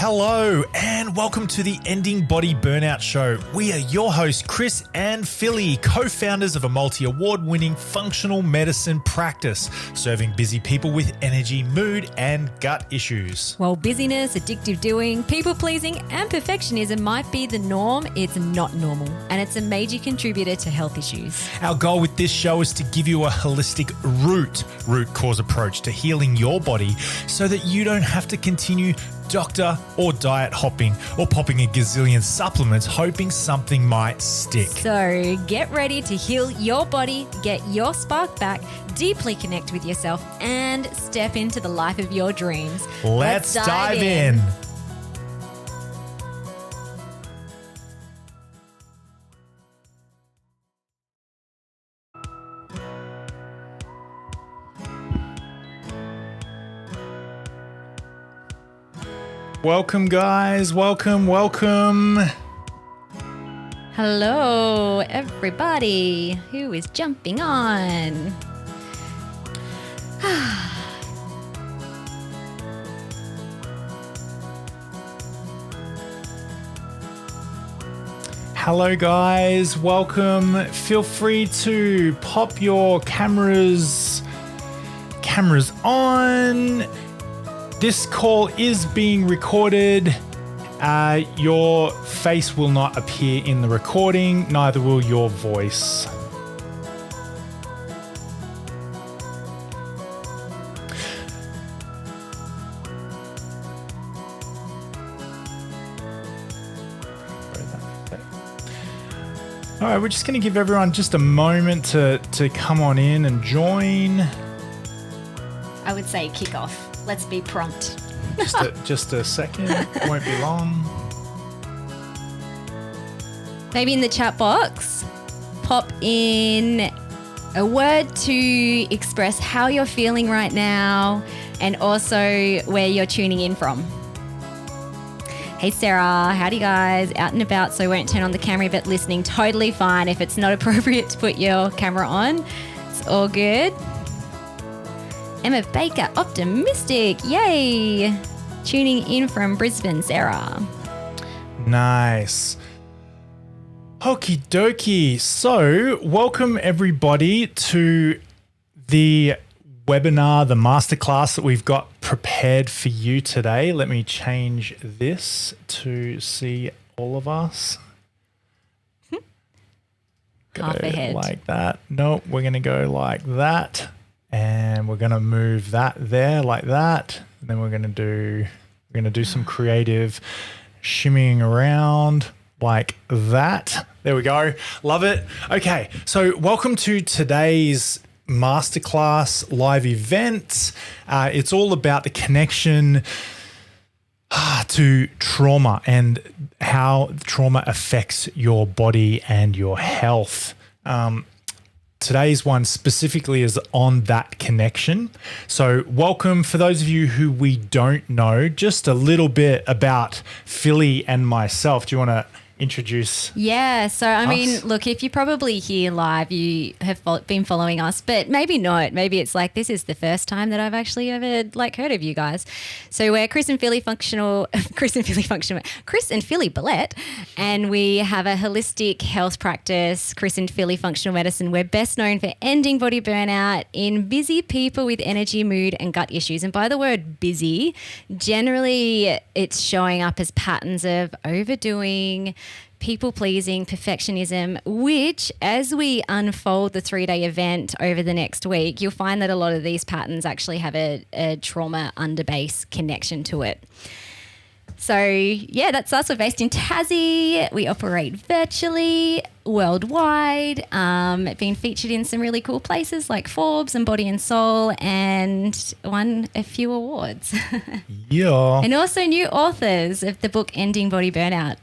Hello and welcome to the Ending Body Burnout Show. We are your hosts, Chris and Philly, co-founders of a multi-award-winning functional medicine practice, serving busy people with energy, mood, and gut issues. While busyness, addictive doing, people-pleasing, and perfectionism might be the norm, it's not normal, and it's a major contributor to health issues. Our goal with this show is to give you a holistic root cause approach to healing your body so that you don't have to continue doctor or diet hopping or popping a gazillion supplements hoping something might stick. So get ready to heal your body, get your spark back, deeply connect with yourself, and step into the life of your dreams. Let's dive in. Welcome, guys. Welcome. Hello, everybody who is jumping on. Hello, guys. Welcome. Feel free to pop your cameras on. This call is being recorded. Your face will not appear in the recording, neither will your voice. All right, we're just going to give everyone just a moment to come on in and join. I would say kick off. Let's be prompt. Just a second. Won't be long. Maybe in the chat box, pop in a word to express how you're feeling right now and also where you're tuning in from. Hey Sarah, howdy guys, out and about, so I won't turn on the camera, but listening totally fine. If it's not appropriate to put your camera on, it's all good. Emma Baker, optimistic, yay. Tuning in from Brisbane, Sarah. Nice. Okie dokie. So welcome everybody to the webinar, the masterclass that we've got prepared for you today. Let me change this to see all of us. Half ahead. Like that. Nope, we're going to go like that. And we're going to move that there like that. And then we're going to do some creative shimmying around like that. There we go. Love it. Okay. So welcome to today's masterclass live event. It's all about the connection to trauma and how trauma affects your body and your health. Today's one specifically is on that connection. So welcome. For those of you who we don't know, just a little bit about Philly and myself. Do you want to introduce? Yeah, so I mean, look, if you're probably here live, you have been following us, but maybe not. Maybe it's like this is the first time that I've actually ever heard of you guys. So we're Chris and Philly Billette, and we have a holistic health practice, Chris and Philly Functional Medicine. We're best known for ending body burnout in busy people with energy, mood, and gut issues. And by the word busy, generally it's showing up as patterns of overdoing, people-pleasing, perfectionism, which as we unfold the 3-day event over the next week, you'll find that a lot of these patterns actually have a trauma underbase connection to it. So yeah, that's us. We're based in Tassie. We operate virtually worldwide. Been featured in some really cool places like Forbes and Body and Soul, and won a few awards. Yeah. And also new authors of the book Ending Body Burnout.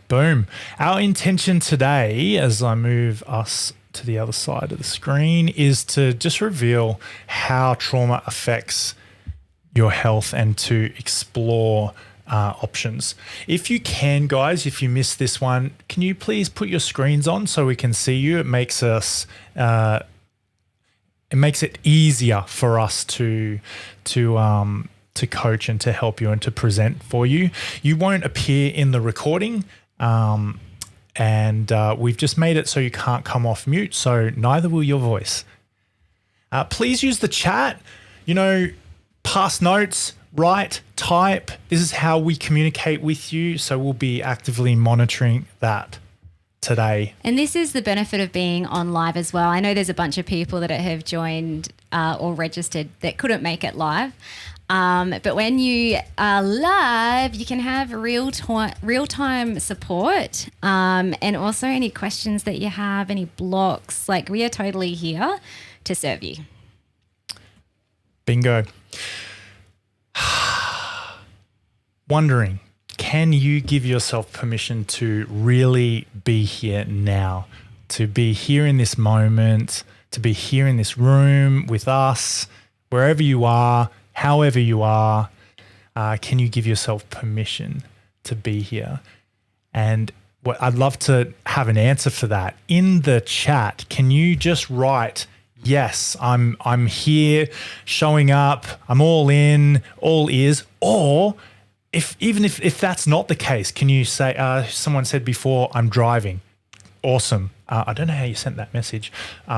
Boom. Our intention today, as I move us to the other side of the screen, is to just reveal how trauma affects your health and to explore options. If you can, guys, if you missed this one, can you please put your screens on so we can see you? It makes us it makes it easier for us to to coach and to help you and to present for you. You won't appear in the recording, and we've just made it so you can't come off mute, so neither will your voice. Please use the chat, pass notes, write, type. This is how we communicate with you, so we'll be actively monitoring that today. And this is the benefit of being on live as well. I know there's a bunch of people that have joined or registered that couldn't make it live. But when you are live, you can have real-time support, and also any questions that you have, any blocks. Like, we are totally here to serve you. Bingo. Wondering, can you give yourself permission to really be here now, to be here in this moment, to be here in this room with us, wherever you are, however you are? Can you give yourself permission to be here? And I'd love to have an answer for that. In the chat, can you just write, yes, I'm here, showing up, I'm all in, all ears, or if that's not the case, can you say, someone said before, I'm driving. Awesome. I don't know how you sent that message.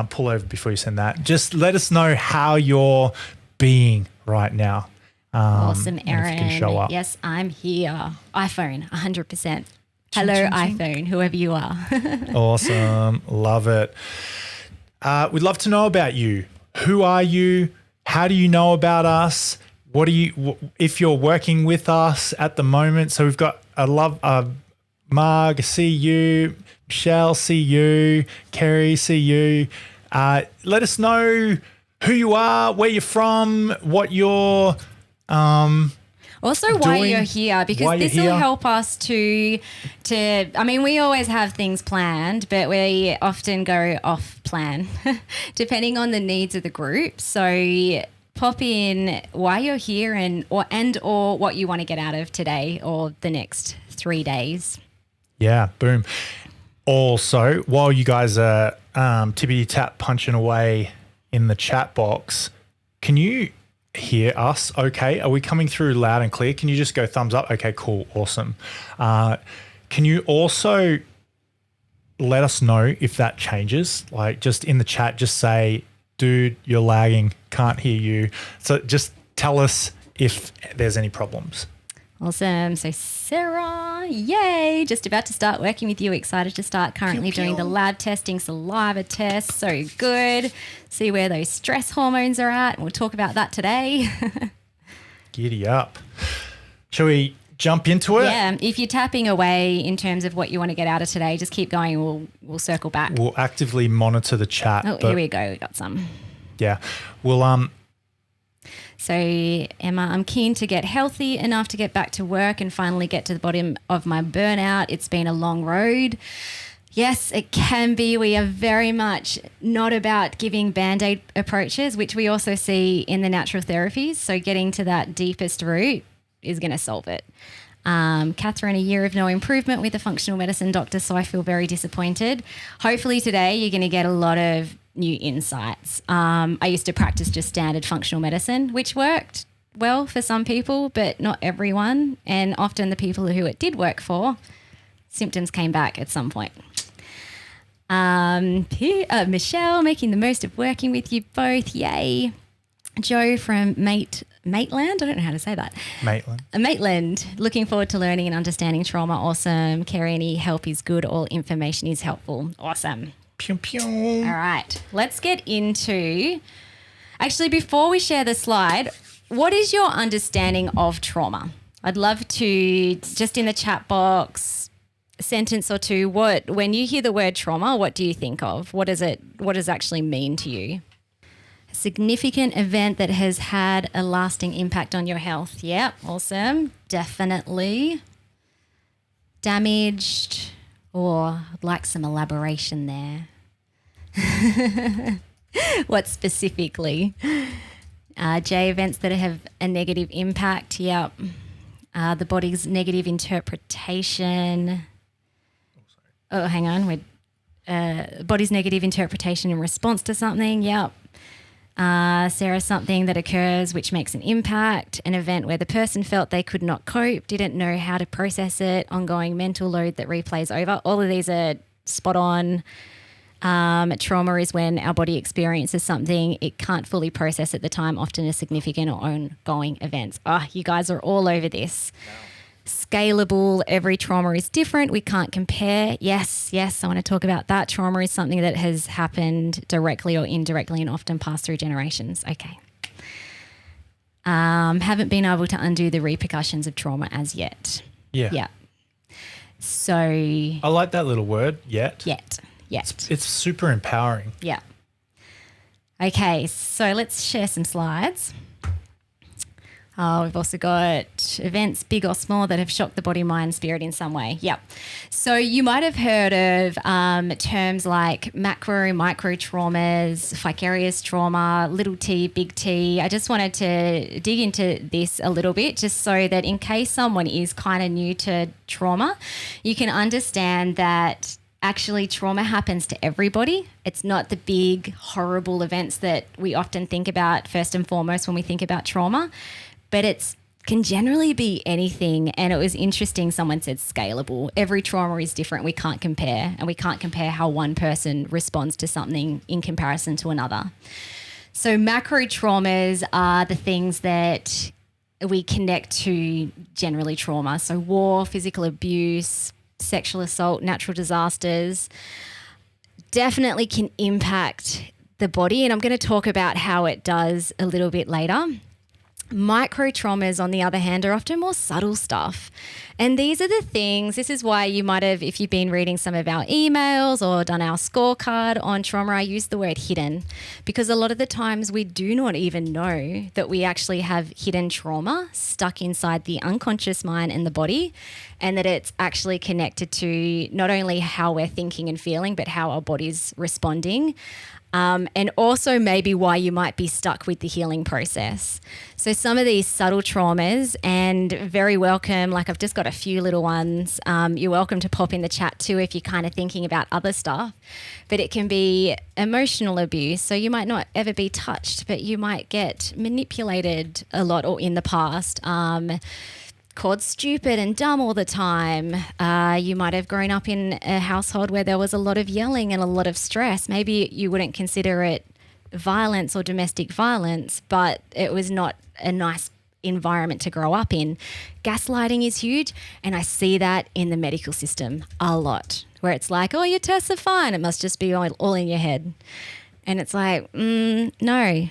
Pull over before you send that. Just let us know how you're being right now. Awesome, Erin. If you can show up. Yes, I'm here. iPhone, 100%. Hello, iPhone, whoever you are. Awesome. Love it. We'd love to know about you. Who are you? How do you know about us? What do you, if you're working with us at the moment? So we've got Marg, see you. Michelle, see you. Kerry, see you. Let us know who you are, where you're from, what you're also why you're here, because this will help us to we always have things planned, but we often go off plan depending on the needs of the group. So pop in why you're here or what you want to get out of today or the next 3 days. Yeah, boom. Also, while you guys are tippity tap punching away in the chat box, can you hear us okay? Are we coming through loud and clear? Can you just go thumbs up? Okay, cool, awesome. Can you also let us know if that changes? Like, just in the chat, just say, dude, you're lagging, can't hear you. So just tell us if there's any problems. Awesome. So Sarah, yay, just about to start working with you. Excited to start currently doing the lab testing, saliva tests. So good. See where those stress hormones are at. We'll talk about that today. Giddy up. Shall we jump into it? Yeah. If you're tapping away in terms of what you want to get out of today, just keep going. We'll circle back. We'll actively monitor the chat. Oh, here we go. We got some. Yeah. We'll So, Emma, I'm keen to get healthy enough to get back to work and finally get to the bottom of my burnout. It's been a long road. Yes, it can be. We are very much not about giving Band-Aid approaches, which we also see in the natural therapies. So getting to that deepest root is going to solve it. Catherine, a year of no improvement with a functional medicine doctor, so I feel very disappointed. Hopefully today you're going to get a lot of new insights. I used to practice just standard functional medicine, which worked well for some people, but not everyone. And often the people who it did work for, symptoms came back at some point. Michelle, making the most of working with you both. Yay. Joe from Maitland. I don't know how to say that. Maitland. Looking forward to learning and understanding trauma. Awesome. Kerry, any help is good. All information is helpful. Awesome. Pew, pew. All right. Let's get into... Actually, before we share the slide, what is your understanding of trauma? I'd love to, just in the chat box, a sentence or two, when you hear the word trauma, what do you think of? What does it actually mean to you? A significant event that has had a lasting impact on your health. Yeah, awesome. Definitely. Damaged, or I'd like some elaboration there. What specifically? J, events that have a negative impact. Yep. The body's negative interpretation. Oh, hang on. Body's negative interpretation in response to something. Yep. Sarah, something that occurs which makes an impact, an event where the person felt they could not cope, didn't know how to process it, ongoing mental load that replays over. All of these are spot on. Trauma is when our body experiences something it can't fully process at the time, often a significant or ongoing events. You guys are all over this. Wow. Scalable, every trauma is different. We can't compare. Yes, I want to talk about that. Trauma is something that has happened directly or indirectly and often passed through generations. Okay. Haven't been able to undo the repercussions of trauma as yet. Yeah. So I like that little word, yet. Yet. It's super empowering. Yeah. Okay, so let's share some slides. We've also got events, big or small, that have shocked the body, mind, spirit in some way. Yep. So you might have heard of terms like macro, micro traumas, vicarious trauma, little t, big T. I just wanted to dig into this a little bit just so that in case someone is kind of new to trauma, you can understand that actually trauma happens to everybody. It's not the big, horrible events that we often think about first and foremost when we think about trauma. But it can generally be anything. And it was interesting, someone said scalable. Every trauma is different. We can't compare. And we can't compare how one person responds to something in comparison to another. So macro traumas are the things that we connect to generally trauma. So war, physical abuse, sexual assault, natural disasters definitely can impact the body. And I'm going to talk about how it does a little bit later. Micro traumas, on the other hand, are often more subtle stuff. And these are the things, this is why you might have, if you've been reading some of our emails or done our scorecard on trauma, I use the word hidden, because a lot of the times we do not even know that we actually have hidden trauma stuck inside the unconscious mind and the body, and that it's actually connected to not only how we're thinking and feeling, but how our body's responding. And also maybe why you might be stuck with the healing process. So some of these subtle traumas, and very welcome, like I've just got a few little ones. You're welcome to pop in the chat too if you're kind of thinking about other stuff. But it can be emotional abuse. So you might not ever be touched, but you might get manipulated a lot or in the past. Called stupid and dumb all the time. You might have grown up in a household where there was a lot of yelling and a lot of stress. Maybe you wouldn't consider it violence or domestic violence, but it was not a nice environment to grow up in. Gaslighting is huge, and I see that in the medical system a lot, where it's like, oh, your tests are fine. It must just be all in your head. And it's like, no.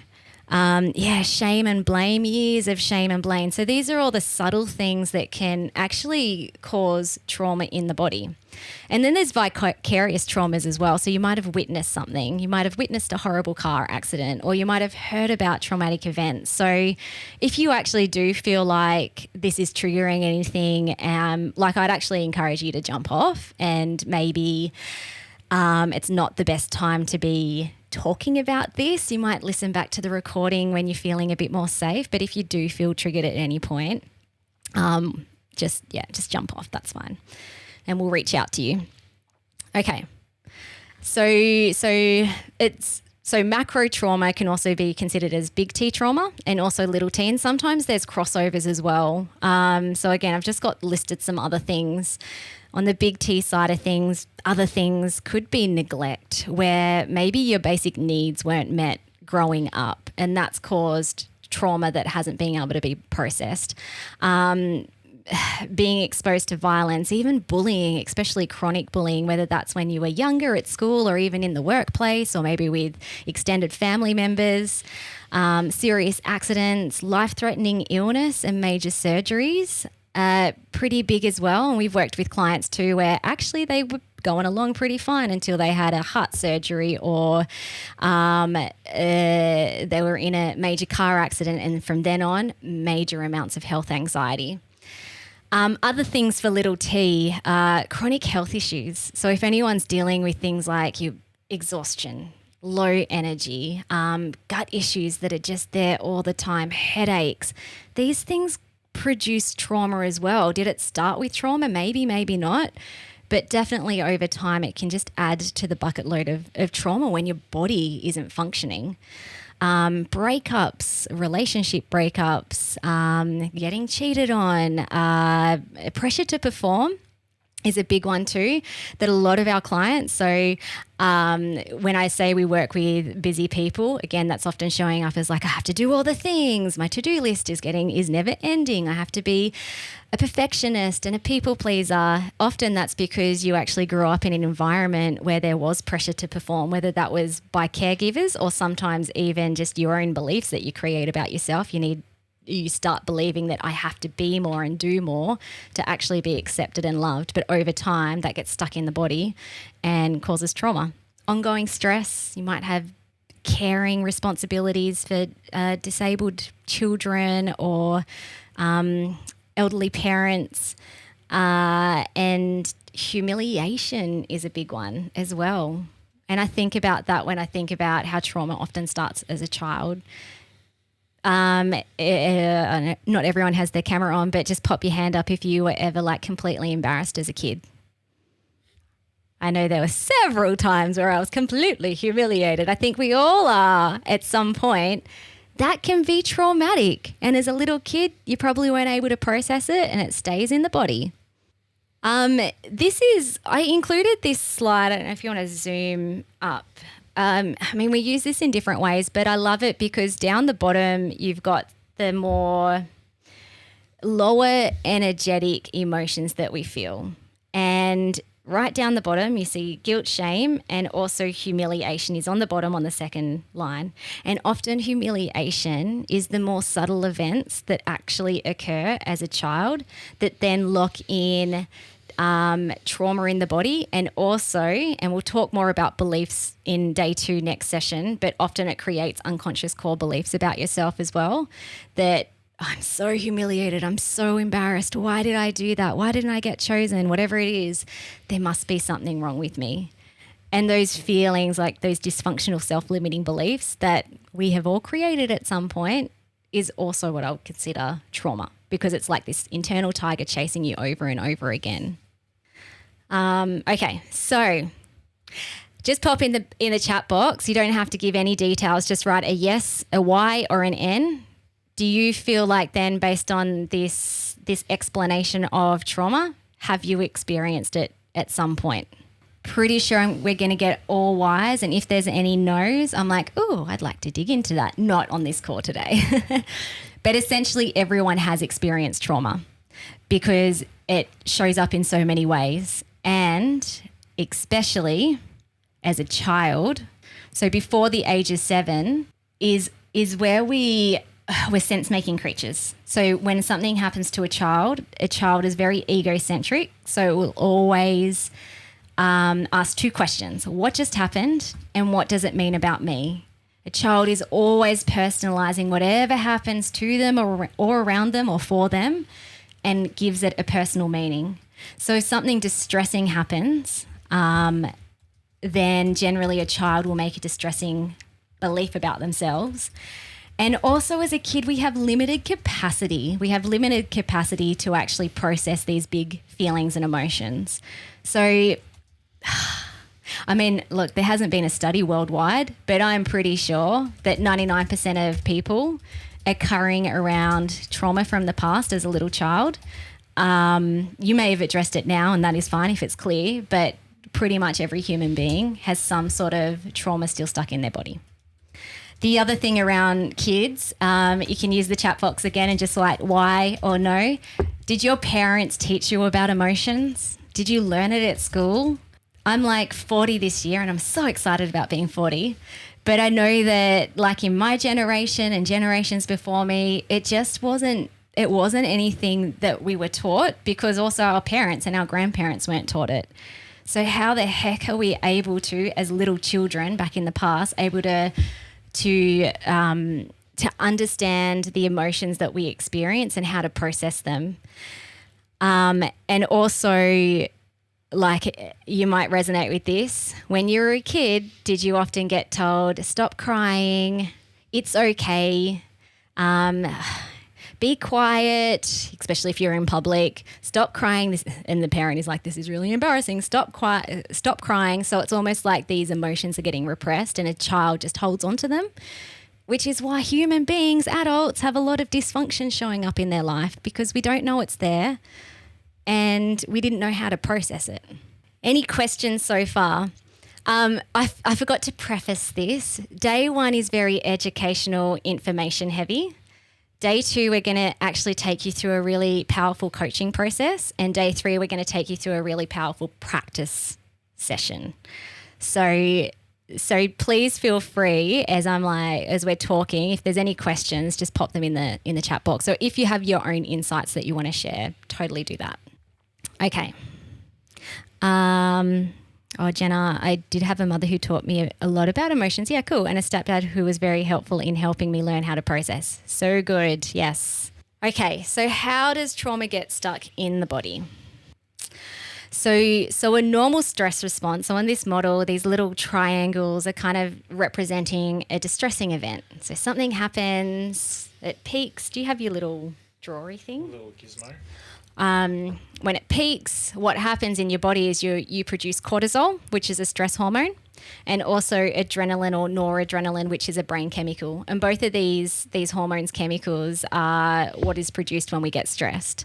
Shame and blame, years of shame and blame. So these are all the subtle things that can actually cause trauma in the body. And then there's vicarious traumas as well. So you might have witnessed something. You might have witnessed a horrible car accident, or you might have heard about traumatic events. So if you actually do feel like this is triggering anything, like I'd actually encourage you to jump off, and maybe it's not the best time to be talking about this. You might listen back to the recording when you're feeling a bit more safe. But if you do feel triggered at any point, just jump off. That's fine. And we'll reach out to you. Okay. So macro trauma can also be considered as big T trauma and also little t. And sometimes there's crossovers as well. So again, I've just got listed some other things. On the big T side of things, other things could be neglect, where maybe your basic needs weren't met growing up, and that's caused trauma that hasn't been able to be processed. Being exposed to violence, even bullying, especially chronic bullying, whether that's when you were younger at school or even in the workplace, or maybe with extended family members, serious accidents, life-threatening illness and major surgeries. Pretty big as well. And we've worked with clients too where actually they were going along pretty fine until they had a heart surgery, or they were in a major car accident, and from then on, major amounts of health anxiety. Other things for little t, chronic health issues. So if anyone's dealing with things like exhaustion, low energy, gut issues that are just there all the time, headaches, these things produce trauma as well. Did it start with trauma? Maybe, maybe not. But definitely over time, it can just add to the bucket load of trauma when your body isn't functioning. breakups, relationship breakups, getting cheated on, pressure to perform is a big one too, that a lot of our clients, so when I say we work with busy people, again, that's often showing up as like, I have to do all the things. My to-do list is never ending. I have to be a perfectionist and a people pleaser. Often that's because you actually grew up in an environment where there was pressure to perform, whether that was by caregivers or sometimes even just your own beliefs that you create about yourself. You start believing that I have to be more and do more to actually be accepted and loved. But over time, that gets stuck in the body and causes trauma. Ongoing stress, you might have caring responsibilities for disabled children or elderly parents, and humiliation is a big one as well. And I think about that when I think about how trauma often starts as a child. Not everyone has their camera on, but just pop your hand up if you were ever like completely embarrassed as a kid. I know there were several times where I was completely humiliated. I think we all are at some point. That can be traumatic. And as a little kid, you probably weren't able to process it and it stays in the body. I included this slide. I don't know if you want to zoom up. We use this in different ways, but I love it because down the bottom, you've got the more lower energetic emotions that we feel. And right down the bottom, you see guilt, shame, and also humiliation is on the bottom on the second line. And often humiliation is the more subtle events that actually occur as a child that then lock in trauma in the body, and also, and we'll talk more about beliefs in day 2 next session, but often it creates unconscious core beliefs about yourself as well, that I'm so humiliated, I'm so embarrassed, why did I do that, why didn't I get chosen, whatever it is, there must be something wrong with me. And those feelings, like those dysfunctional self-limiting beliefs that we have all created at some point, is also what I would consider trauma, because it's like this internal tiger chasing you over and over again. Okay, so just pop in the chat box. You don't have to give any details. Just write a yes, a Y, or an N. Do you feel like then, based on this explanation of trauma, have you experienced it at some point? Pretty sure we're going to get all Ys, and if there's any no's, I'm like, oh, I'd like to dig into that. Not on this call today. But essentially, everyone has experienced trauma because it shows up in so many ways. And especially as a child, so before the age of 7 is where we're sense-making creatures. So when something happens to a child is very egocentric. So it will always ask 2 questions. What just happened and what does it mean about me? A child is always personalizing whatever happens to them or around them or for them and gives it a personal meaning. So if something distressing happens, then generally a child will make a distressing belief about themselves. And also as a kid, we have limited capacity. We have limited capacity to actually process these big feelings and emotions. So, I mean, look, there hasn't been a study worldwide, but I'm pretty sure that 99% of people are carrying around trauma from the past as a little child. You may have addressed it now, and that is fine if it's clear, but pretty much every human being has some sort of trauma still stuck in their body. The other thing around kids, you can use the chat box again and just write Y or no. Did your parents teach you about emotions? Did you learn it at school? I'm like 40 this year and I'm so excited about being 40. But I know that like in my generation and generations before me, it wasn't anything that we were taught, because also our parents and our grandparents weren't taught it. So how the heck are we able to, as little children back in the past, able to understand the emotions that we experience and how to process them? And also, like, you might resonate with this. When you were a kid, did you often get told, stop crying, it's okay, be quiet, especially if you're in public, stop crying. And the parent is like, this is really embarrassing, stop crying. So it's almost like these emotions are getting repressed and a child just holds on to them. which is why human beings, adults, have a lot of dysfunction showing up in their life because we don't know it's there and we didn't know how to process it. Any questions so far? I forgot to preface this. Day 1 is very educational, information heavy. Day 2, we're going to actually take you through a really powerful coaching process. And day 3, we're going to take you through a really powerful practice session. So please feel free as we're talking, if there's any questions, just pop them in the chat box. So if you have your own insights that you want to share, totally do that. Okay. Jenna, I did have a mother who taught me a lot about emotions. Yeah, cool. And a stepdad who was very helpful in helping me learn how to process. So good. Yes. Okay. So how does trauma get stuck in the body? So a normal stress response. So on this model, these little triangles are kind of representing a distressing event. So something happens, it peaks. Do you have your little drawery thing? A little gizmo. When it peaks, what happens in your body is you produce cortisol, which is a stress hormone, and also adrenaline or noradrenaline, which is a brain chemical. And both of these hormones, chemicals, are what is produced when we get stressed.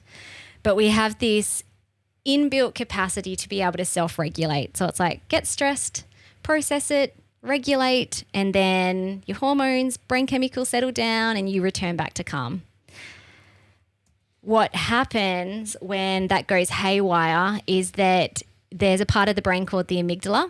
But we have this inbuilt capacity to be able to self-regulate. So it's like get stressed, process it, regulate, and then your hormones, brain chemicals settle down and you return back to calm. What happens when that goes haywire is that there's a part of the brain called the amygdala,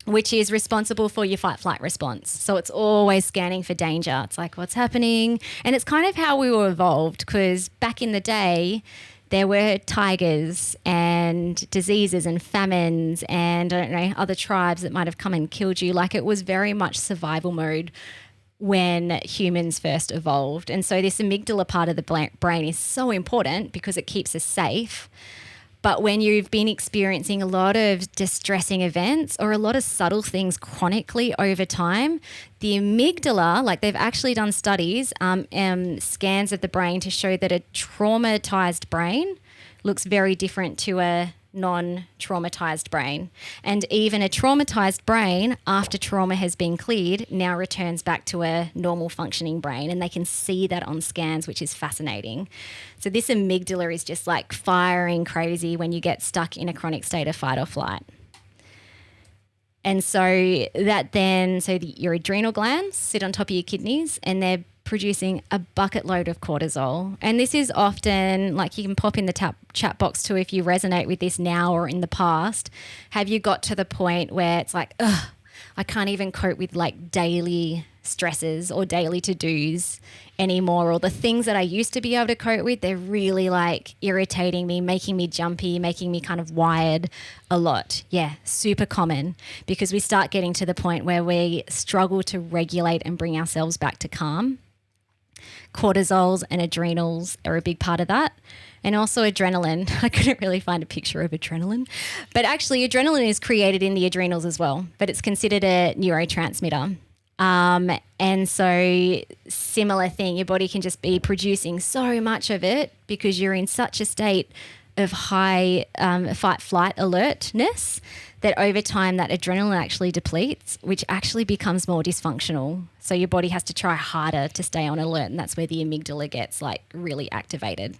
which is responsible for your fight-flight response. So it's always scanning for danger. It's like, what's happening? And it's kind of how we were evolved, because back in the day, there were tigers and diseases and famines and, I don't know, other tribes that might have come and killed you. Like, it was very much survival mode when humans first evolved. And so this amygdala part of the brain is so important because it keeps us safe. But when you've been experiencing a lot of distressing events or a lot of subtle things chronically over time, the amygdala, like they've actually done studies, scans of the brain to show that a traumatized brain looks very different to a non-traumatized brain. And even a traumatized brain, after trauma has been cleared, now returns back to a normal functioning brain. And they can see that on scans, which is fascinating. So this amygdala is just like firing crazy when you get stuck in a chronic state of fight or flight. And so your adrenal glands sit on top of your kidneys and they're producing a bucket load of cortisol. And this is often, like, you can pop in the chat box too if you resonate with this now or in the past. Have you got to the point where it's like, ugh, I can't even cope with like daily stresses or daily to-dos anymore, or the things that I used to be able to cope with, they're really like irritating me, making me jumpy, making me kind of wired a lot. Yeah, super common, because we start getting to the point where we struggle to regulate and bring ourselves back to calm. Cortisols and adrenals are a big part of that. And also adrenaline. I couldn't really find a picture of adrenaline. But actually adrenaline is created in the adrenals as well, but it's considered a neurotransmitter. And so similar thing, your body can just be producing so much of it because you're in such a state of high fight-flight alertness that over time that adrenaline actually depletes, which actually becomes more dysfunctional. So your body has to try harder to stay on alert, and that's where the amygdala gets like really activated.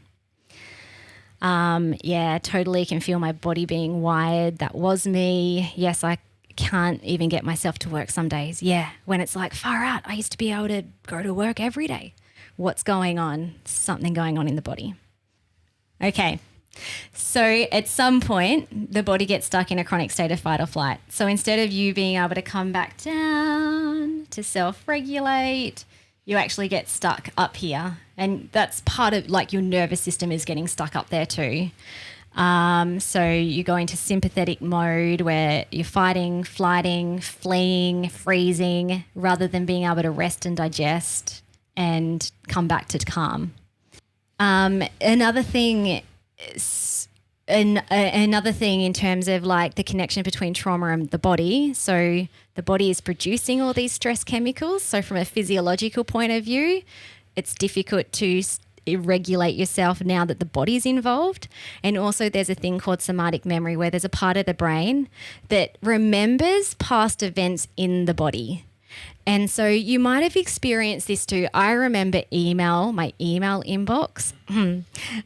Yeah, totally can feel my body being wired. That was me. Yes, I can't even get myself to work some days. Yeah, when it's like, far out, I used to be able to go to work every day. What's going on? Something going on in the body. Okay. So at some point, the body gets stuck in a chronic state of fight or flight. So instead of you being able to come back down to self-regulate, you actually get stuck up here. And that's part of like your nervous system is getting stuck up there too. So you go into sympathetic mode where you're fighting, flighting, fleeing, freezing, rather than being able to rest and digest and come back to calm. Another thing in terms of like the connection between trauma and the body. So the body is producing all these stress chemicals. So from a physiological point of view, it's difficult to regulate yourself now that the body's involved. And also there's a thing called somatic memory, where there's a part of the brain that remembers past events in the body. And so you might have experienced this too. I remember my email inbox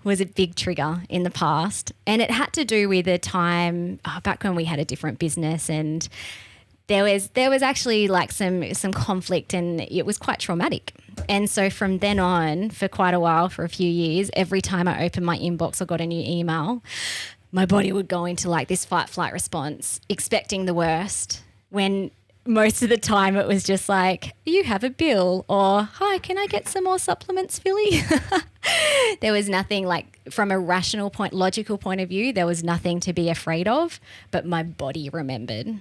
was a big trigger in the past. And it had to do with a time back when we had a different business, and there was actually like some conflict, and it was quite traumatic. And so from then on, for quite a while, for a few years, every time I opened my inbox or got a new email, my body would go into like this fight flight response, expecting the worst, when most of the time it was just like, you have a bill, or hi, can I get some more supplements, Philly? There was nothing, like, from a logical point of view, there was nothing to be afraid of, but my body remembered.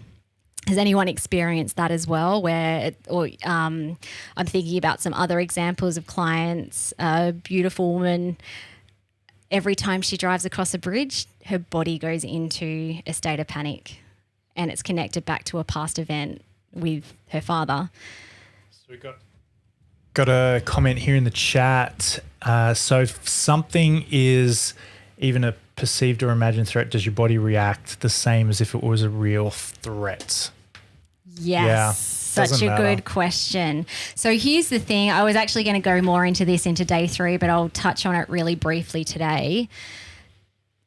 Has anyone experienced that as well, I'm thinking about some other examples of clients, a beautiful woman, every time she drives across a bridge, her body goes into a state of panic, and it's connected back to a past event with her father. So we got a comment here in the chat. So if something is even a perceived or imagined threat, does your body react the same as if it was a real threat? Yes. Such a good question. So here's the thing. I was actually going to go more into this into day 3, but I'll touch on it really briefly today.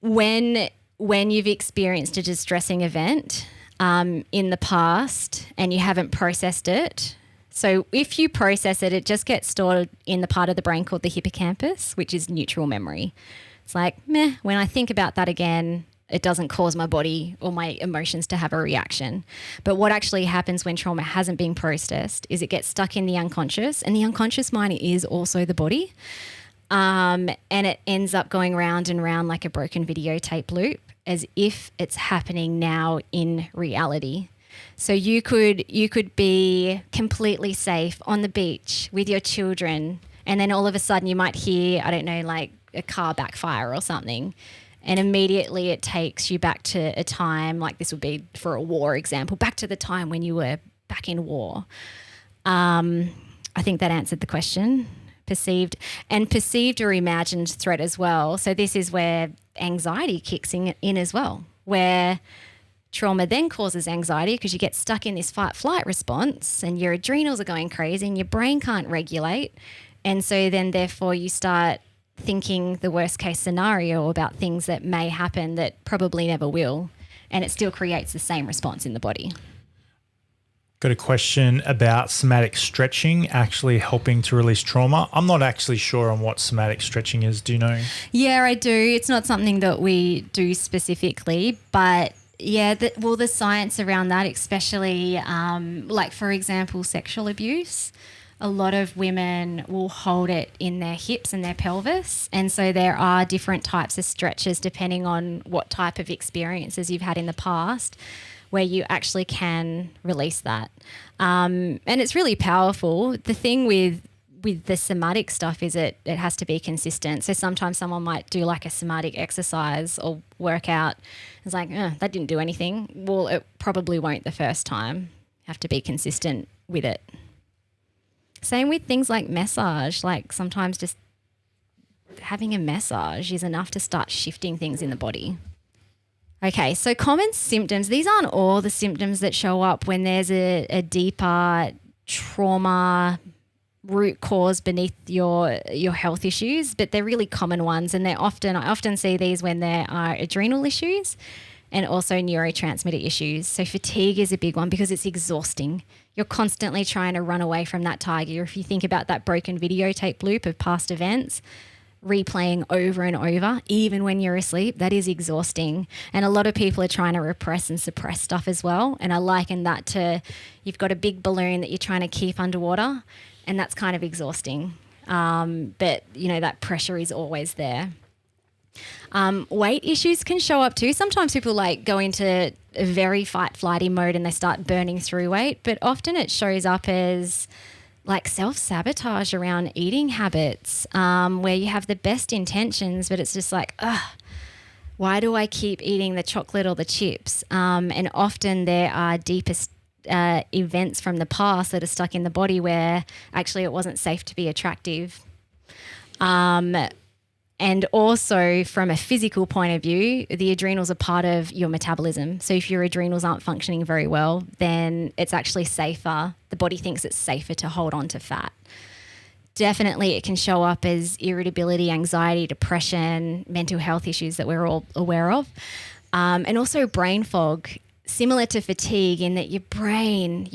When you've experienced a distressing event in the past and you haven't processed it, so if you process it, it just gets stored in the part of the brain called the hippocampus, which is neutral memory. It's like, meh, when I think about that again, it doesn't cause my body or my emotions to have a reaction. But what actually happens when trauma hasn't been processed is it gets stuck in the unconscious, and the unconscious mind is also the body. And it ends up going round and round like a broken videotape loop, as if it's happening now in reality. So you could be completely safe on the beach with your children, and then all of a sudden you might hear, I don't know, like a car backfire or something. And immediately it takes you back to a time, like this would be for a war example, back to the time when you were back in war. I think that answered the question. Perceived or imagined threat as well. So this is where anxiety kicks in as well, where trauma then causes anxiety because you get stuck in this fight-flight response and your adrenals are going crazy and your brain can't regulate. And so then therefore you start thinking the worst case scenario about things that may happen that probably never will, and it still creates the same response in the body. Got a question about somatic stretching actually helping to release trauma. I'm not actually sure on what somatic stretching is. Do you know? Yeah, I do. It's not something that we do specifically, but yeah, the science around that, especially like, for example, sexual abuse. A lot of women will hold it in their hips and their pelvis. And so there are different types of stretches depending on what type of experiences you've had in the past where you actually can release that. And it's really powerful. The thing with the somatic stuff is it has to be consistent. So sometimes someone might do like a somatic exercise or workout. It's like, that didn't do anything. Well, it probably won't the first time. You have to be consistent with it. Same with things like massage. Like sometimes just having a massage is enough to start shifting things in the body. Okay, so common symptoms. These aren't all the symptoms that show up when there's a deeper trauma root cause beneath your health issues, but they're really common ones, and I often see these when there are adrenal issues and also neurotransmitter issues. So fatigue is a big one because it's exhausting. You're constantly trying to run away from that tiger. If you think about that broken videotape loop of past events, replaying over and over, even when you're asleep, that is exhausting. And a lot of people are trying to repress and suppress stuff as well. And I liken that to you've got a big balloon that you're trying to keep underwater, and that's kind of exhausting. But, that pressure is always there. Weight issues can show up too. Sometimes people go into a very fight-flighty mode and they start burning through weight, but often it shows up as like self-sabotage around eating habits, where you have the best intentions, but it's just like, why do I keep eating the chocolate or the chips? And often there are deepest events from the past that are stuck in the body where actually it wasn't safe to be attractive. And also from a physical point of view, the adrenals are part of your metabolism. So if your adrenals aren't functioning very well, then it's actually safer. The body thinks it's safer to hold on to fat. Definitely it can show up as irritability, anxiety, depression, mental health issues that we're all aware of. And also brain fog, similar to fatigue in that your brain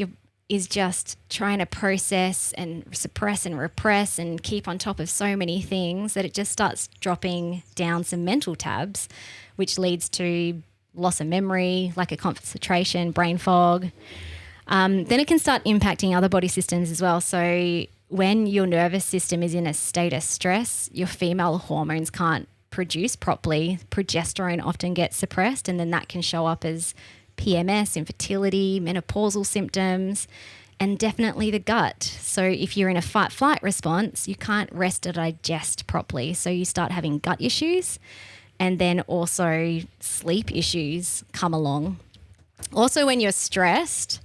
is just trying to process and suppress and repress and keep on top of so many things that it just starts dropping down some mental tabs, which leads to loss of memory, lack of concentration, brain fog. Then it can start impacting other body systems as well. So when your nervous system is in a state of stress, your female hormones can't produce properly. Progesterone often gets suppressed, and then that can show up as PMS, infertility, menopausal symptoms, and definitely the gut. So if you're in a fight-flight response, you can't rest or digest properly. So you start having gut issues, and then also sleep issues come along. Also, when you're stressed,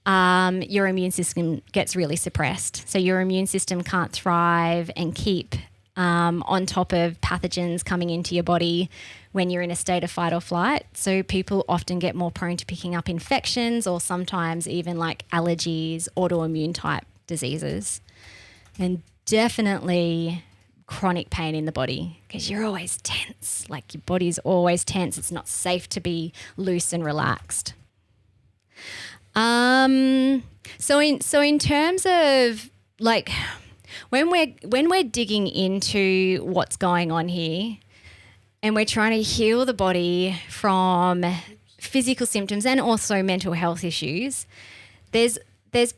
your immune system gets really suppressed. So your immune system can't thrive and keep on top of pathogens coming into your body when you're in a state of fight or flight. So people often get more prone to picking up infections or sometimes even like allergies, autoimmune type diseases. And definitely chronic pain in the body because you're always tense. Like your body's always tense. It's not safe to be loose and relaxed. So in terms of like when we're digging into what's going on here and we're trying to heal the body from physical symptoms and also mental health issues, there's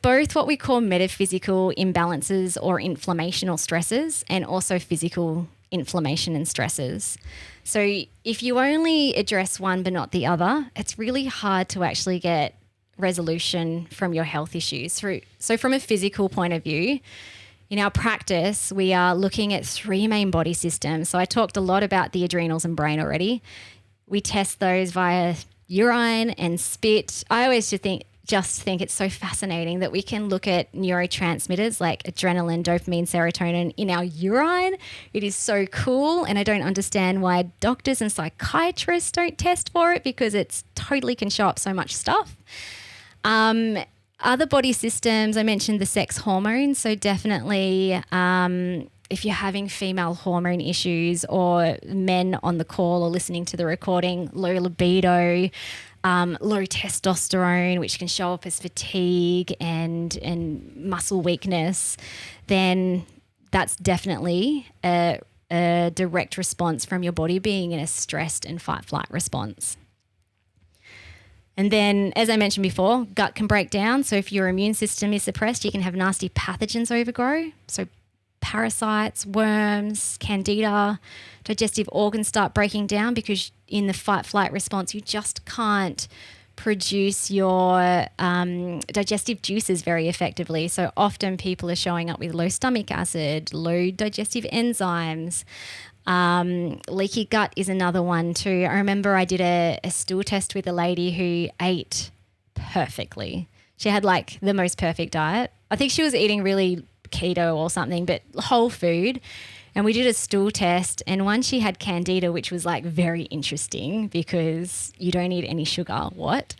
both what we call metaphysical imbalances or inflammation or stresses and also physical inflammation and stresses. So if you only address one but not the other, it's really hard to actually get resolution from your health issues. So from a physical point of view, in our practice, we are looking at 3 main body systems. So I talked a lot about the adrenals and brain already. We test those via urine and spit. I always just think it's so fascinating that we can look at neurotransmitters like adrenaline, dopamine, serotonin in our urine. It is so cool. And I don't understand why doctors and psychiatrists don't test for it because it's totally can show up so much stuff. Other body systems, I mentioned the sex hormones. So definitely if you're having female hormone issues or men on the call or listening to the recording, low libido, low testosterone, which can show up as fatigue and muscle weakness, then that's definitely a direct response from your body being in a stressed and fight-flight response. And then, as I mentioned before, gut can break down. So if your immune system is suppressed, you can have nasty pathogens overgrow. So parasites, worms, candida, digestive organs start breaking down because in the fight-flight response, you just can't produce your digestive juices very effectively. So often people are showing up with low stomach acid, low digestive enzymes. Leaky gut is another one too. I remember I did a stool test with a lady who ate perfectly. She had like the most perfect diet. I think she was eating really keto or something, but whole food. And we did a stool test, and one, she had candida, which was like very interesting because you don't eat any sugar. What?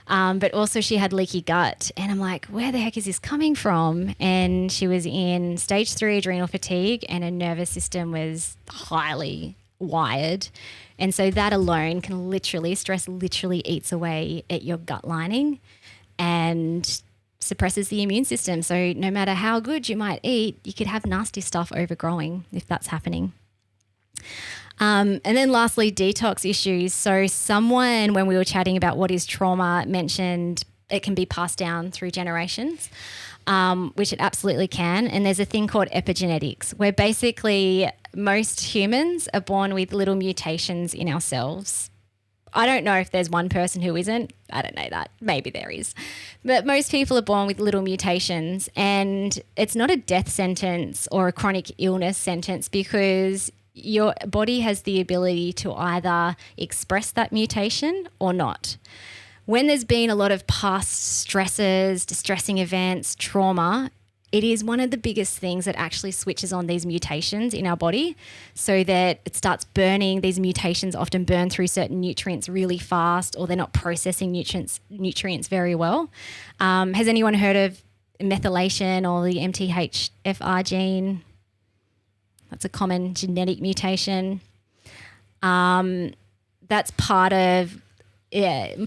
But also she had leaky gut, and I'm like, where the heck is this coming from? And she was in stage 3 adrenal fatigue, and her nervous system was highly wired. And so that alone can stress literally eats away at your gut lining and suppresses the immune system. So no matter how good you might eat, you could have nasty stuff overgrowing if that's happening. And then lastly, detox issues. So someone, when we were chatting about what is trauma, mentioned it can be passed down through generations, which it absolutely can. And there's a thing called epigenetics, where basically most humans are born with little mutations in our cells. I don't know if there's one person who isn't. I don't know that. Maybe there is. But most people are born with little mutations, and it's not a death sentence or a chronic illness sentence because your body has the ability to either express that mutation or not. When there's been a lot of past stresses, distressing events, trauma, it is one of the biggest things that actually switches on these mutations in our body so that it starts burning. These mutations often burn through certain nutrients really fast, or they're not processing nutrients very well. Has anyone heard of methylation or the MTHFR gene? That's a common genetic mutation. That's part of,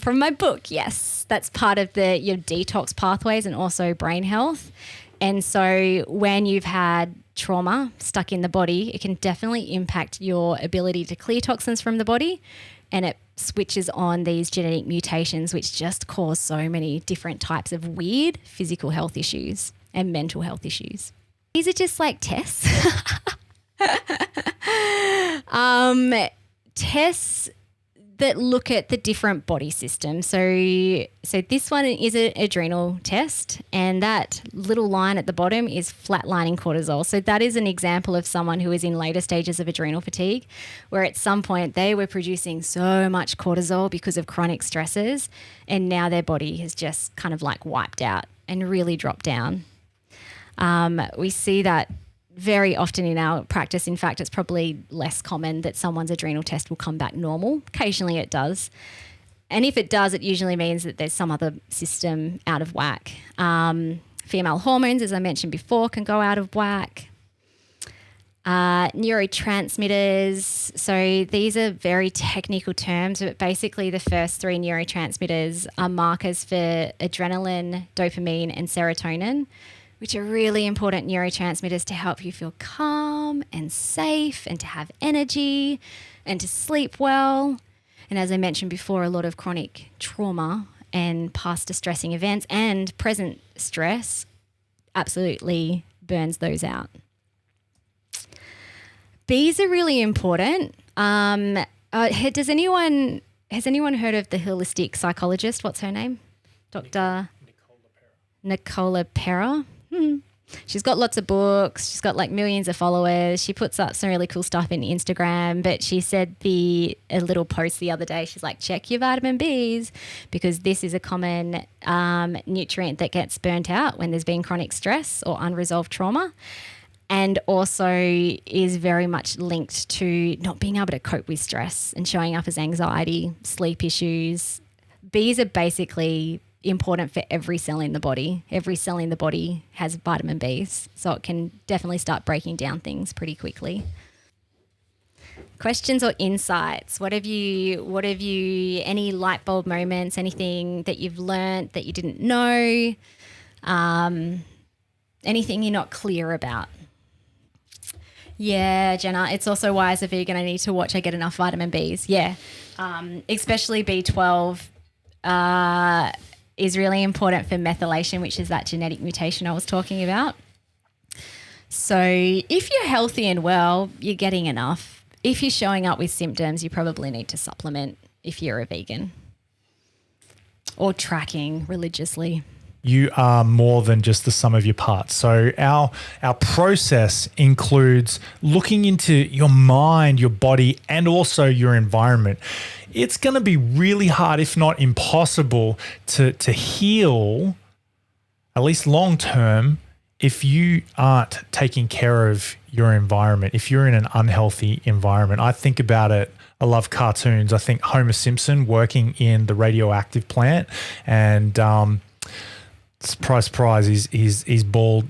from my book, yes, that's part of your detox pathways and also brain health. And so when you've had trauma stuck in the body, it can definitely impact your ability to clear toxins from the body, and it switches on these genetic mutations, which just cause so many different types of weird physical health issues and mental health issues. These are just like tests. Tests that look at the different body systems. So this one is an adrenal test, and that little line at the bottom is flatlining cortisol. So that is an example of someone who is in later stages of adrenal fatigue, where at some point they were producing so much cortisol because of chronic stresses, and now their body has just kind of like wiped out and really dropped down. We see that very often in our practice. In fact, it's probably less common that someone's adrenal test will come back normal. Occasionally it does. And if it does, it usually means that there's some other system out of whack. Female hormones, as I mentioned before, can go out of whack. Neurotransmitters. So these are very technical terms, but basically the first three neurotransmitters are markers for adrenaline, dopamine, and serotonin, which are really important neurotransmitters to help you feel calm and safe and to have energy and to sleep well. And as I mentioned before, a lot of chronic trauma and past distressing events and present stress absolutely burns those out. B's are really important. Has anyone heard of the holistic psychologist? What's her name? Dr. Nicola Pera. She's got lots of books. She's got like millions of followers. She puts up some really cool stuff in Instagram, but she said a little post the other day, she's like, check your vitamin Bs, because this is a common nutrient that gets burnt out when there's been chronic stress or unresolved trauma, and also is very much linked to not being able to cope with stress and showing up as anxiety, sleep issues. Bs are basically important for every cell in the body. Every cell in the body has vitamin Bs, so it can definitely start breaking down things pretty quickly. Questions or insights? What have you, any light bulb moments, anything that you've learnt that you didn't know, anything you're not clear about? Yeah, Jenna, it's also why as a vegan I need to watch I get enough vitamin Bs. Yeah, especially B12 is really important for methylation, which is that genetic mutation I was talking about. So if you're healthy and well, you're getting enough. If you're showing up with symptoms, you probably need to supplement if you're a vegan or tracking religiously. You are more than just the sum of your parts. So our process includes looking into your mind, your body, and also your environment. It's going to be really hard, if not impossible, to heal, at least long term, if you aren't taking care of your environment, if you're in an unhealthy environment. I think about it. I love cartoons. I think Homer Simpson working in the radioactive plant, and surprise, he's bald,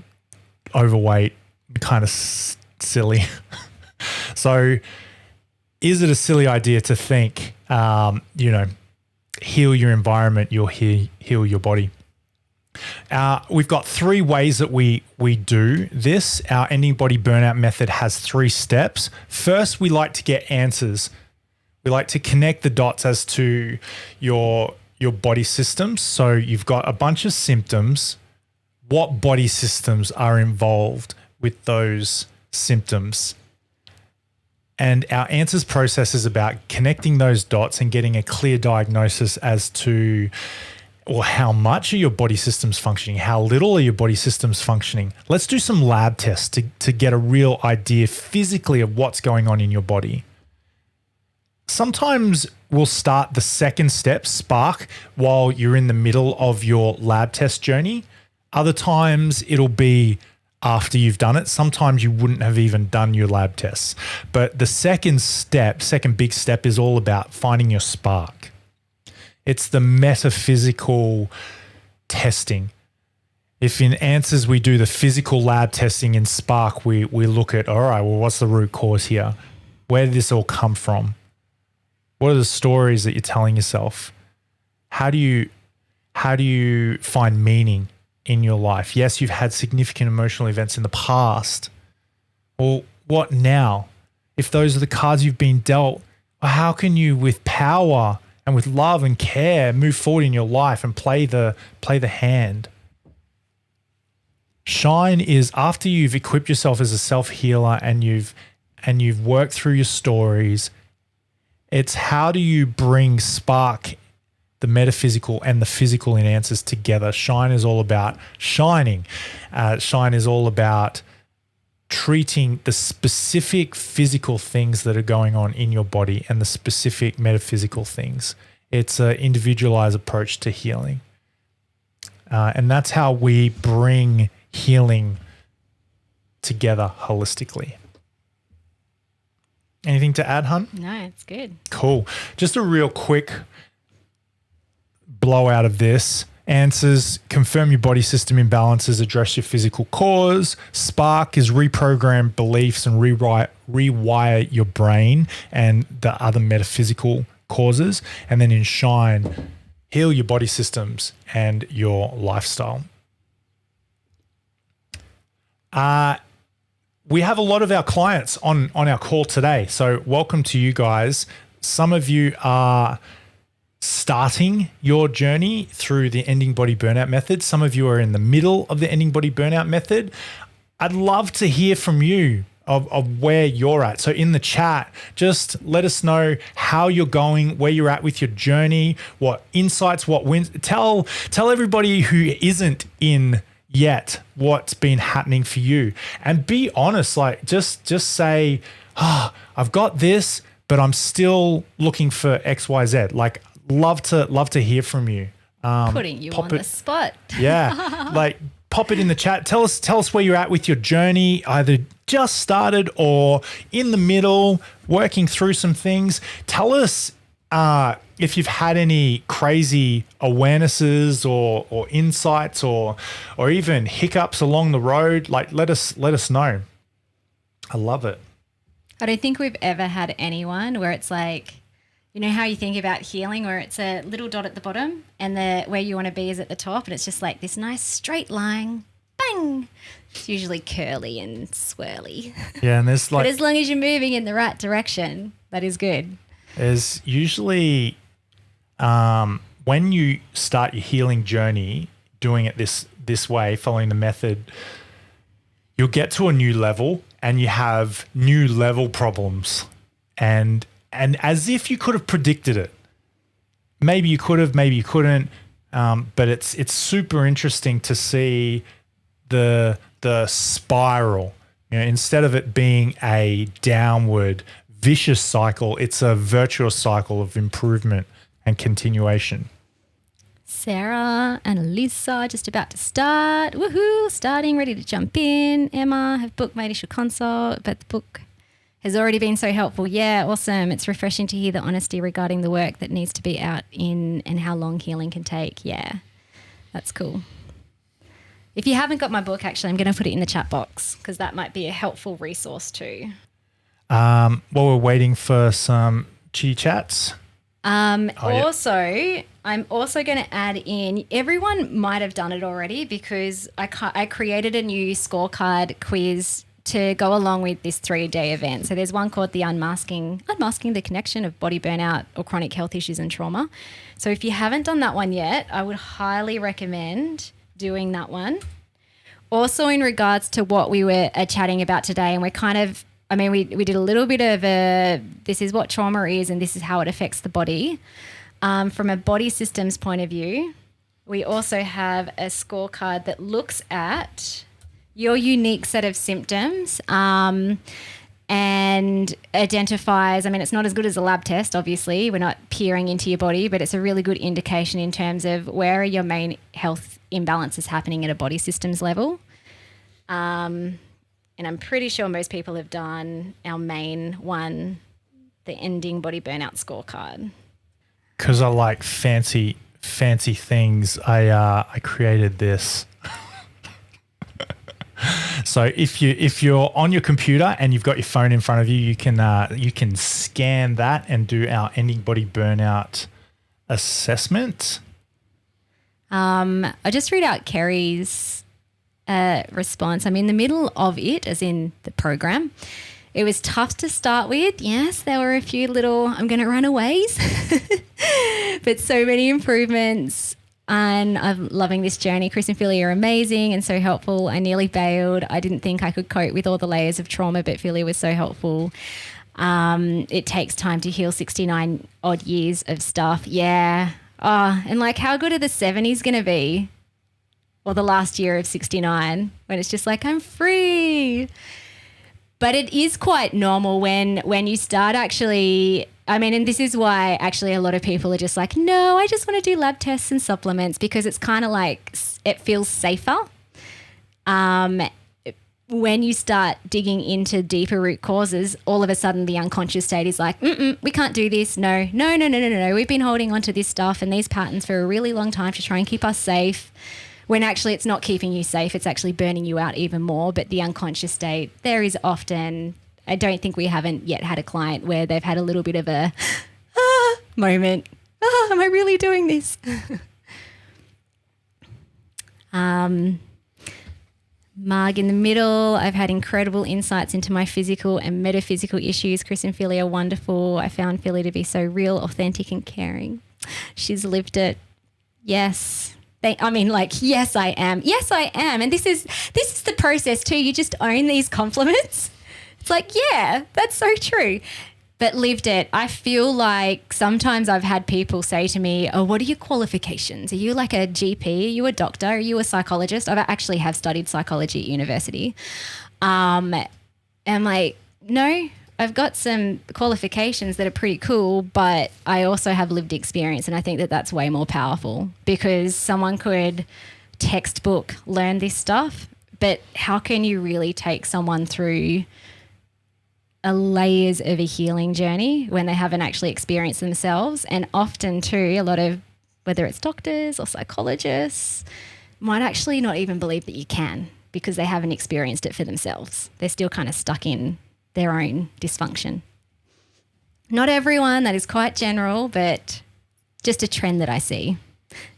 overweight, kind of silly. So is it a silly idea to think, heal your environment, you'll heal your body? We've got 3 ways that we do this. Our Ending Body Burnout Method has 3 steps. First, we like to get answers. We like to connect the dots as to your body systems. So you've got a bunch of symptoms. What body systems are involved with those symptoms? And our answers process is about connecting those dots and getting a clear diagnosis as to, or how much are your body systems functioning? How little are your body systems functioning? Let's do some lab tests to get a real idea physically of what's going on in your body. Sometimes we'll start the second step, Spark, while you're in the middle of your lab test journey. Other times it'll be after you've done it. Sometimes you wouldn't have even done your lab tests. But the second big step is all about finding your spark. It's the metaphysical testing. If in Answers we do the physical lab testing, in Spark we look at, all right, well, what's the root cause here? Where did this all come from? What are the stories that you're telling yourself? How do you find meaning in your life? Yes, you've had significant emotional events in the past. Well, what now? If those are the cards you've been dealt, how can you, with power and with love and care, move forward in your life and play the hand? Shine is after you've equipped yourself as a self-healer and you've worked through your stories. It's how do you bring Spark, the metaphysical and the physical in Answers together. Shine is all about shining. Shine is all about treating the specific physical things that are going on in your body and the specific metaphysical things. It's an individualized approach to healing. And that's how we bring healing together holistically. Anything to add, hun? No, it's good. Cool. Just a real quick blowout of this. Answers: confirm your body system imbalances, address your physical cause. Spark is reprogram beliefs and rewire your brain and the other metaphysical causes. And then in Shine, heal your body systems and your lifestyle. We have a lot of our clients on our call today. So welcome to you guys. Some of you are starting your journey through the Ending Body Burnout Method. Some of you are in the middle of the Ending Body Burnout Method. I'd love to hear from you of where you're at. So in the chat, just let us know how you're going, where you're at with your journey, what insights, what wins. Tell everybody who isn't in yet what's been happening for you, and be honest. Like just say, I've got this, but I'm still looking for XYZ. Like love to hear from you. Putting you on the spot. Yeah. Like pop it in the chat. Tell us where you're at with your journey, either just started or in the middle, working through some things. Tell us if you've had any crazy awarenesses or insights or even hiccups along the road. Like let us know. I love it. I don't think we've ever had anyone where it's like, you know how you think about healing where it's a little dot at the bottom and where you want to be is at the top, and it's just like this nice straight line, bang. It's usually curly and swirly. Yeah, and there's like, but as long as you're moving in the right direction, that is good. There's usually when you start your healing journey, doing it this way, following the method, you'll get to a new level and you have new level problems, and as if you could have predicted it. Maybe you could have, maybe you couldn't, but it's super interesting to see the spiral. You know, instead of it being a downward vicious cycle, it's a virtuous cycle of improvement and continuation. Sarah and Alyssa just about to start. Woohoo! Starting, ready to jump in. Emma have booked my initial consult, but the book has already been so helpful. Yeah, awesome. It's refreshing to hear the honesty regarding the work that needs to be out in and how long healing can take. Yeah, that's cool. If you haven't got my book, actually, I'm going to put it in the chat box because that might be a helpful resource too. While we're waiting for some chitty chats. I'm also going to add in, everyone might have done it already because I created a new scorecard quiz to go along with this 3-day event. So there's one called the Unmasking the Connection of Body Burnout or Chronic Health Issues and Trauma. So if you haven't done that one yet, I would highly recommend doing that one. Also in regards to what we were chatting about today, and we're kind of, we did a little bit of this is what trauma is and this is how it affects the body. From a body systems point of view, we also have a scorecard that looks at your unique set of symptoms and identifies, it's not as good as a lab test, obviously. We're not peering into your body, but it's a really good indication in terms of where are your main health imbalances happening at a body systems level. And I'm pretty sure most people have done our main one, the Ending Body Burnout Scorecard. Because I like fancy things, I created this. So if you're on your computer and you've got your phone in front of you, you can scan that and do our Ending Body Burnout assessment. I just read out Kerry's response. I'm in the middle of it, as in the program. It was tough to start with. Yes, there were a few little I'm going to run aways, but so many improvements. And I'm loving this journey. Chris and Philly are amazing and so helpful. I nearly bailed. I didn't think I could cope with all the layers of trauma, but Philly was so helpful. It takes time to heal 69 odd years of stuff. Yeah. Oh, and like how good are the 70s going to be? Or the last year of 69 when it's just like, I'm free. But it is quite normal when you start actually, I mean, and this is why actually a lot of people are just like, no, I just want to do lab tests and supplements, because it's kind of like it feels safer. When you start digging into deeper root causes, all of a sudden the unconscious state is like, we can't do this. No. We've been holding on to this stuff and these patterns for a really long time to try and keep us safe. When actually it's not keeping you safe, it's actually burning you out even more. But the unconscious state, there is often, I don't think we haven't yet had a client where they've had a little bit of a moment. Am I really doing this? Marg in the middle, I've had incredible insights into my physical and metaphysical issues. Chris and Philly are wonderful. I found Philly to be so real, authentic and caring. She's lived it. Yes. Yes, I am. Yes, I am. And this is the process too. You just own these compliments. It's like, yeah, that's so true. But lived it. I feel like sometimes I've had people say to me, oh, what are your qualifications? Are you like a GP? Are you a doctor? Are you a psychologist? I actually have studied psychology at university. I'm like, no, I've got some qualifications that are pretty cool, but I also have lived experience, and I think that that's way more powerful, because someone could textbook learn this stuff, but how can you really take someone through layers of a healing journey when they haven't actually experienced themselves? And often too, a lot of, whether it's doctors or psychologists, might actually not even believe that you can, because they haven't experienced it for themselves. They're still kind of stuck in their own dysfunction. Not everyone, that is quite general, but just a trend that I see.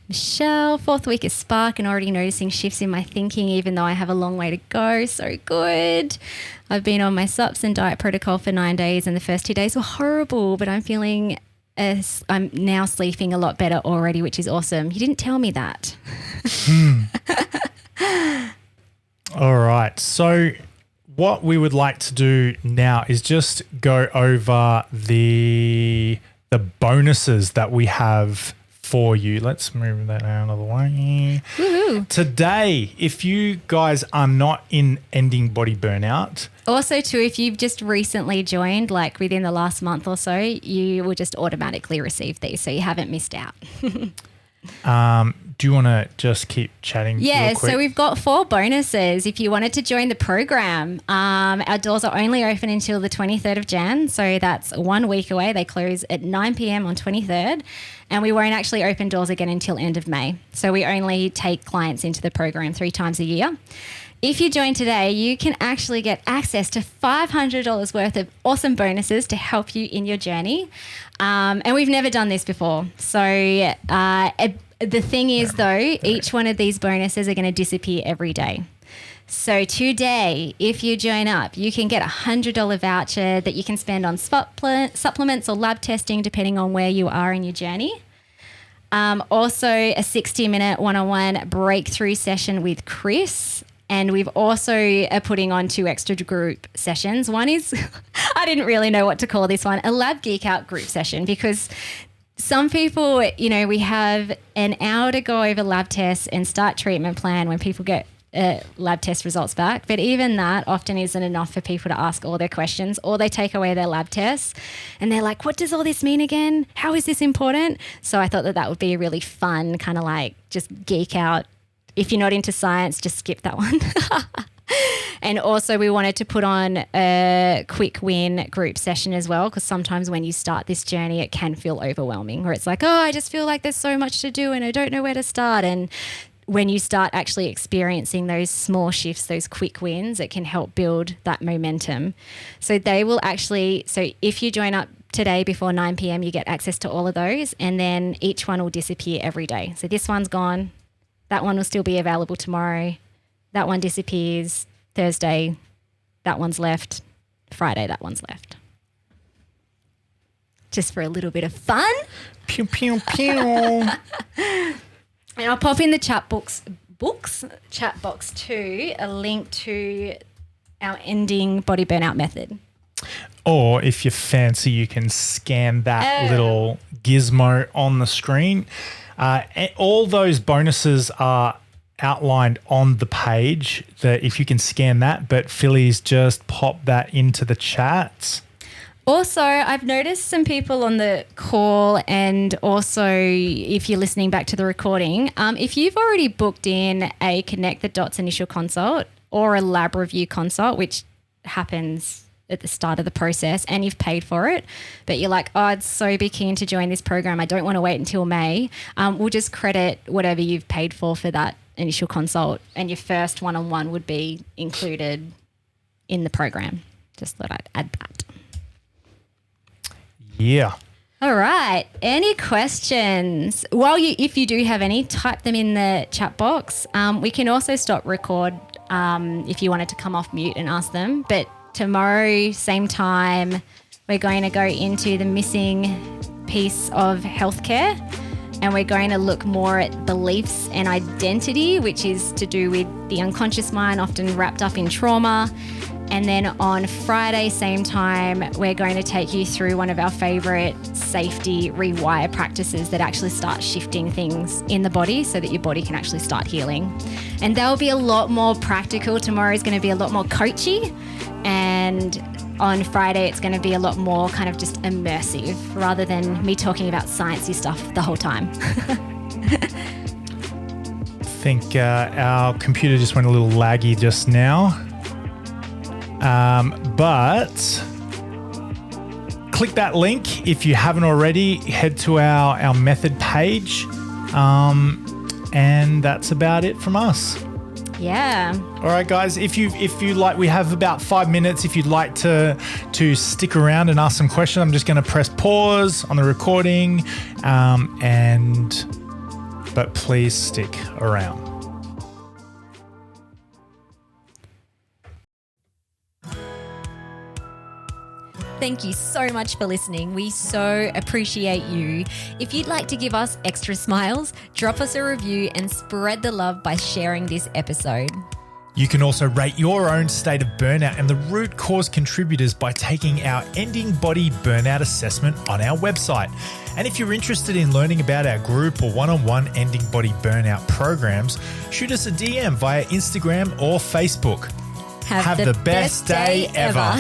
Michelle, 4th week is spark and already noticing shifts in my thinking, even though I have a long way to go. So good. I've been on my SUPs and diet protocol for 9 days, and the first 2 days were horrible, but I'm now sleeping a lot better already, which is awesome. You didn't tell me that. All right. So what we would like to do now is just go over the bonuses that we have for you. Let's move that out of the way. Woohoo. Today, if you guys are not in Ending Body Burnout. Also too, if you've just recently joined, like within the last month or so, you will just automatically receive these, so you haven't missed out. Do you want to just keep chatting? Yeah, so we've got 4 bonuses if you wanted to join the program. Our doors are only open until the 23rd of Jan, so that's 1 week away. They close at 9 p.m. on 23rd, and we won't actually open doors again until end of May. So we only take clients into the program 3 times a year. If you join today, you can actually get access to $500 worth of awesome bonuses to help you in your journey. And we've never done this before. So the thing is, though, each one of these bonuses are going to disappear every day. So today, if you join up, you can get a $100 voucher that you can spend on supplements or lab testing, depending on where you are in your journey. Also, a 60-minute one-on-one breakthrough session with Chris. And we've also putting on 2 extra group sessions. One is, I didn't really know what to call this one, a lab geek out group session, because some people, we have an hour to go over lab tests and start treatment plan when people get lab test results back. But even that often isn't enough for people to ask all their questions, or they take away their lab tests and they're like, what does all this mean again? How is this important? So I thought that would be a really fun kind of like just geek out if you're not into science, just skip that one. And also we wanted to put on a quick win group session as well, because sometimes when you start this journey, it can feel overwhelming, where it's like, oh, I just feel like there's so much to do and I don't know where to start. And when you start actually experiencing those small shifts, those quick wins, it can help build that momentum. So if you join up today before 9 p.m, you get access to all of those, and then each one will disappear every day. So this one's gone. That one will still be available tomorrow. That one disappears Thursday. That one's left. Friday, that one's left. Just for a little bit of fun. Pew, pew, pew. And I'll pop in the chat box too, a link to our Ending Body Burnout Method. Or if you're fancy, you can scan that little gizmo on the screen. All those bonuses are outlined on the page, that if you can scan that, but Philly's just popped that into the chat. Also, I've noticed some people on the call, and also if you're listening back to the recording, if you've already booked in a Connect the Dots initial consult or a lab review consult, which happens at the start of the process, and you've paid for it, but you're like, oh, I'd so be keen to join this program, I don't want to wait until May, we'll just credit whatever you've paid for that initial consult, and your first one-on-one would be included in the program. Just thought I'd add that. Yeah. All right. Any questions? If you do have any, type them in the chat box. We can also stop record if you wanted to come off mute and ask them. But tomorrow, same time, we're going to go into the missing piece of healthcare, and we're going to look more at beliefs and identity, which is to do with the unconscious mind, often wrapped up in trauma. And then on Friday, same time, we're going to take you through one of our favorite safety rewire practices that actually start shifting things in the body so that your body can actually start healing. And they'll be a lot more practical. Tomorrow is going to be a lot more coachy. And on Friday, it's going to be a lot more kind of just immersive, rather than me talking about sciencey stuff the whole time. I think our computer just went a little laggy just now. But click that link if you haven't already. Head to our method page, and that's about it from us. Yeah. All right, guys. If you like, we have about 5 minutes. If you'd like to stick around and ask some questions, I'm just going to press pause on the recording, but please stick around. Thank you so much for listening. We so appreciate you. If you'd like to give us extra smiles, drop us a review and spread the love by sharing this episode. You can also rate your own state of burnout and the root cause contributors by taking our Ending Body Burnout Assessment on our website. And if you're interested in learning about our group or one-on-one Ending Body Burnout programs, shoot us a DM via Instagram or Facebook. Have the best day ever.